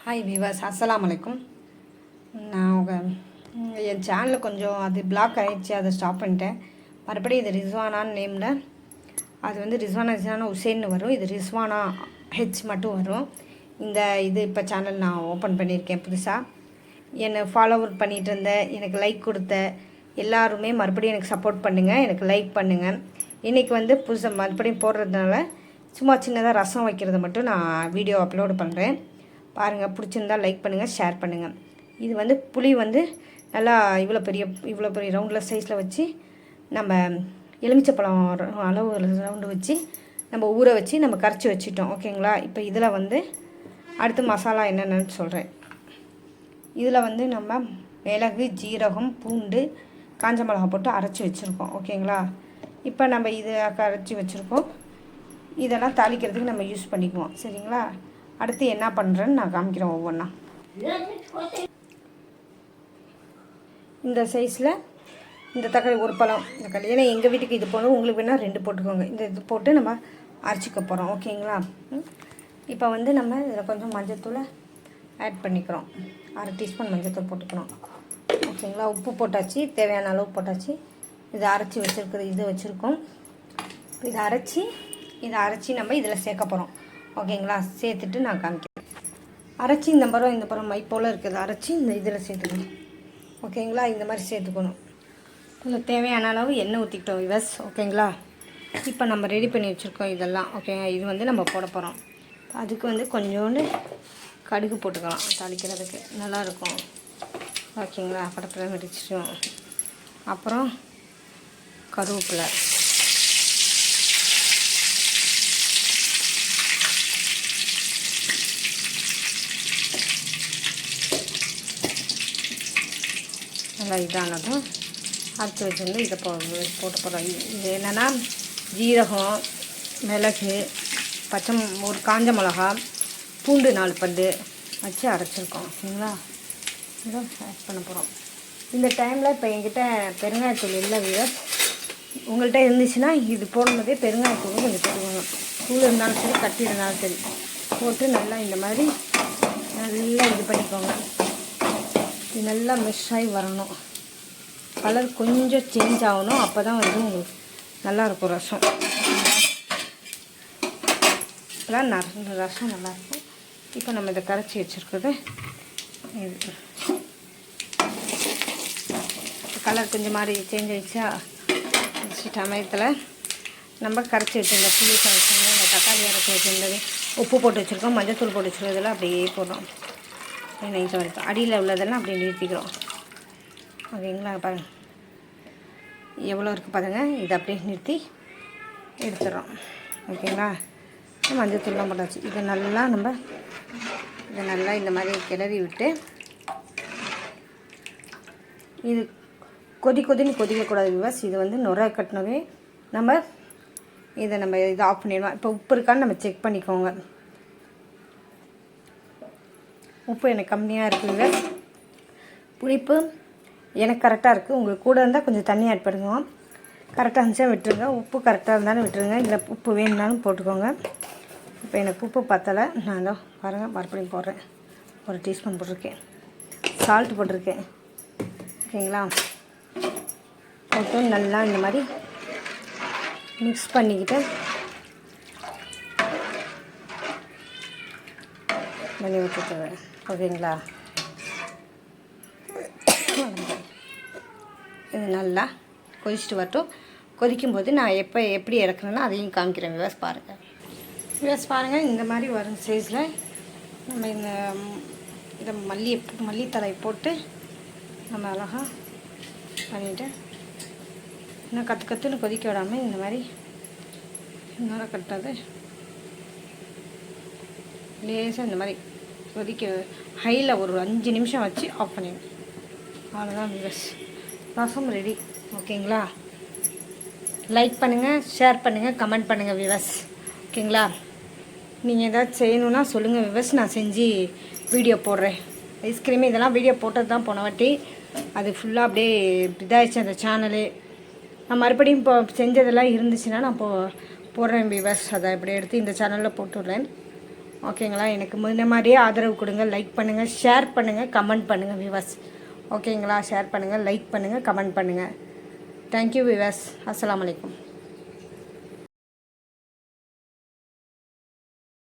Hi viewers, அஸ்ஸலாமு அலைக்கும். நான் என் சேனலில் கொஞ்சம் அது பிளாக் ஆகிடுச்சு, அதை ஸ்டாப் பண்ணிட்டேன். மறுபடியும் இது ரிஸ்வானான்னு நேமில் அது வந்து ரிஸ்வானா உசேன்னு வரும். இது ரிஸ்வானா ஹெச் மட்டும் வரும். இது இப்போ சேனல் நான் ஓப்பன் பண்ணியிருக்கேன் புதுசாக. என்னை ஃபாலோவர் பண்ணிகிட்டு இருந்த, எனக்கு லைக் கொடுத்த எல்லாருமே மறுபடியும் எனக்கு சப்போர்ட் பண்ணுங்கள், எனக்கு லைக் பண்ணுங்கள். இன்றைக்கி வந்து புதுசாக மறுபடியும் போடுறதுனால சும்மா சின்னதாக ரசம் வைக்கிறத மட்டும் நான் வீடியோ அப்லோடு பண்ணுறேன். பாருங்கள், பிடிச்சிருந்தால் லைக் பண்ணுங்கள், ஷேர் பண்ணுங்கள். இது வந்து புளி வந்து நல்லா இவ்வளோ பெரிய ரவுண்டில் சைஸில் வச்சு நம்ம எலுமிச்சப்பழம் அளவு ரவுண்டு வச்சு நம்ம ஊற வச்சு நம்ம கரைச்சி வச்சுட்டோம். ஓகேங்களா? இப்போ இதில் வந்து அடுத்து மசாலா என்னென்னு சொல்கிறேன். இதில் வந்து நம்ம மிளகு, ஜீரகம், பூண்டு, காஞ்ச மிளகா போட்டு அரைச்சி வச்சுருக்கோம். ஓகேங்களா? இப்போ நம்ம இதை அரைச்சி வச்சுருக்கோம். இதெல்லாம் தாளிக்கிறதுக்கு நம்ம யூஸ் பண்ணிக்குவோம். சரிங்களா? அடுத்து என்ன பண்ணுறேன்னு நான் காமிக்கிறேன் ஒவ்வொன்றா. இந்த சைஸில் இந்த தக்காளி ஒரு பழம் தக்காளி, ஏன்னா எங்கள் வீட்டுக்கு இது போகணும், உங்களுக்கு வேணால் 2 போட்டுக்கோங்க. இது போட்டு நம்ம அரைச்சிக்க போகிறோம். ஓகேங்களா? இப்போ வந்து நம்ம இதில் கொஞ்சம் மஞ்சத்தூளை ஆட் பண்ணிக்கிறோம். 1/2 டீஸ்பூன் மஞ்சத்தூள் போட்டுக்கிறோம். ஓகேங்களா? உப்பு போட்டாச்சு, தேவையான அளவு போட்டாச்சு. இதை அரைச்சி வச்சுருக்குறது இது வச்சுருக்கோம். இதை அரைச்சி நம்ம இதில் சேர்க்க போகிறோம். ஓகேங்களா? சேர்த்துட்டு நான் காமிக்கிறேன். அரைச்சி இந்த பரம் மை போல் இருக்குது, அரைச்சி இந்த இதில் சேர்த்துக்கணும். ஓகேங்களா? இந்த மாதிரி சேர்த்துக்கணும். கொஞ்சம் தேவையான அளவு எண்ணெய் ஊற்றிக்கிட்டோம் விவஸ். ஓகேங்களா? இப்போ நம்ம ரெடி பண்ணி வச்சுருக்கோம் இதெல்லாம். ஓகேங்க? இது வந்து நம்ம போட போகிறோம். அதுக்கு வந்து கொஞ்சோண்டு கடுகு போட்டுக்கலாம், தாளிக்கிறதுக்கு நல்லாயிருக்கும். ஓகேங்களா? படத்தில் வெடிச்சிட்டோம். அப்புறம் கருவேப்பிலை, நல்லா இதானதும் அரைச்சி வச்சுருந்து இதை போட்டு போகிறோம். இது என்னென்னா ஜீரகம், மிளகு, ஒரு காஞ்ச மிளகா, பூண்டு 4 பல்லு வச்சு அரைச்சிருக்கோம். ஓகேங்களா? இதை ஆட் பண்ண போகிறோம். இந்த டைமில் இப்போ என்கிட்ட பெருங்காயத்தூள் இல்லை வீரர். உங்கள்கிட்ட இருந்துச்சுன்னா இது போடும்போதே பெருங்காயத்தூள் கொஞ்சம் போடுவாங்க. தூள் இருந்தாலும் சரி, கட்டி இருந்தாலும் சரி, போட்டு நல்லா இந்த மாதிரி நல்லா இது பண்ணிக்கோங்க. இது நல்லா மெஷ் ஆகி வரணும். கலர் கொஞ்சம் சேஞ்ச் ஆகணும். அப்போ தான் வந்து உங்களுக்கு நல்லாயிருக்கும் ரசம். இப்போலாம் ரசம் நல்லாயிருக்கும். இப்போ நம்ம இதை கரைச்சி வச்சுருக்குறது இது கலர் கொஞ்சம் மாதிரி சேஞ்ச் ஆகிடுச்சா, சமயத்தில் நம்ம கரைச்சி வச்சுருந்த புளி கரைச்சிருந்தோம், இந்த தக்காளி அரைச்சி வச்சுருந்தது, உப்பு போட்டு வச்சுருக்கோம், மஞ்சத்தூள் போட்டு வச்சுருக்கிறதெல்லாம் அப்படியே போடுறோம். நைஸாக வரைக்கும் அடியில் உள்ளதெல்லாம் அப்படியே நிறுத்திக்கிறோம். ஓகேங்களா? பாருங்கள் எவ்வளோ இருக்குது பாருங்கள். இதை அப்படியே நிறுத்தி எடுத்துடுறோம். ஓகேங்களா? மஞ்சத்தூள்லாம் போட்டாச்சு. இதை நல்லா இந்த மாதிரி கிளறி விட்டு, இது கொதின்னு கொதிக்கக்கூடாது விவஸ். இது வந்து நுரை கட்டினவே நம்ம இதை ஆஃப் பண்ணிடுவோம். இப்போ உப்பு இருக்கான்னு நம்ம செக் பண்ணிக்கோங்க. உப்பு எனக்கு கம்மியாக இருக்குதுங்க. புளிப்பு எனக்கு கரெக்டாக இருக்குது. உங்களுக்கு கூட இருந்தால் கொஞ்சம் தண்ணி ஆட் பண்ணுவோம். கரெக்டாக இருந்துச்சா விட்டுருங்க. உப்பு கரெக்டாக இருந்தாலும் விட்டுருங்க. இல்லை உப்பு வேணும்னாலும் போட்டுக்கோங்க. இப்போ எனக்கு உப்பு பத்தலை. நான் தான் பாருங்கள் மறுபடியும் போடுறேன். 1 டீஸ்பூன் போட்டிருக்கேன். சால்ட் போட்டிருக்கேன். ஓகேங்களா? போட்டு நல்லா இந்த மாதிரி மிக்ஸ் பண்ணிக்கிட்டு பண்ணி விட்டுருவேன். ஓகேங்களா? இது நல்லா கொதிச்சுட்டு வரட்டும். கொதிக்கும்போது நான் எப்படி இறக்குறேன்னா அதையும் காமிக்கிறேன். விவஸ் பாருங்கள். இந்த மாதிரி வரும் சைஸில் நம்ம இதை மல்லித்தழை போட்டு நம்ம அழகாக பண்ணிவிட்டு இன்னும் கற்றுன்னு கொதிக்க விடாமல் இந்த மாதிரி நுரை கட்டினது லேசாக இந்த மாதிரி கொதிக்க ஹையில் ஒரு 5 நிமிஷம் வச்சு ஆஃப் பண்ணிடுங்க. அவ்வளோதான் விவஸ், ரசம் ரெடி. ஓகேங்களா? லைக் பண்ணுங்கள், ஷேர் பண்ணுங்கள், கமெண்ட் பண்ணுங்கள் விவஸ். ஓகேங்களா? நீங்கள் ஏதாச்சும் செய்யணுன்னா சொல்லுங்கள் விவஸ், நான் செஞ்சு வீடியோ போடுறேன். ஐஸ்கிரீமு இதெல்லாம் வீடியோ போட்டது தான் போன வாட்டி. அது ஃபுல்லாக அப்படியே இதாகிடுச்சு அந்த சேனலு. நான் மறுபடியும் இப்போ செஞ்சதெல்லாம் இருந்துச்சுன்னா நான் போடுறேன் விவஸ். அதை இப்படி எடுத்து இந்த சேனலில் போட்டுடுறேன். ஓகேங்களா. எனக்கு முன்ன மாதிரியே ஆதரவு கொடுங்க. லைக் பண்ணுங்கள், ஷேர் பண்ணுங்கள், கமெண்ட் பண்ணுங்கள் வியூவர்ஸ். ஓகேங்களா. ஷேர் பண்ணுங்கள், லைக் பண்ணுங்கள், கமெண்ட் பண்ணுங்கள். Thank you viewers. அஸ்ஸலாமு அலைக்கும்.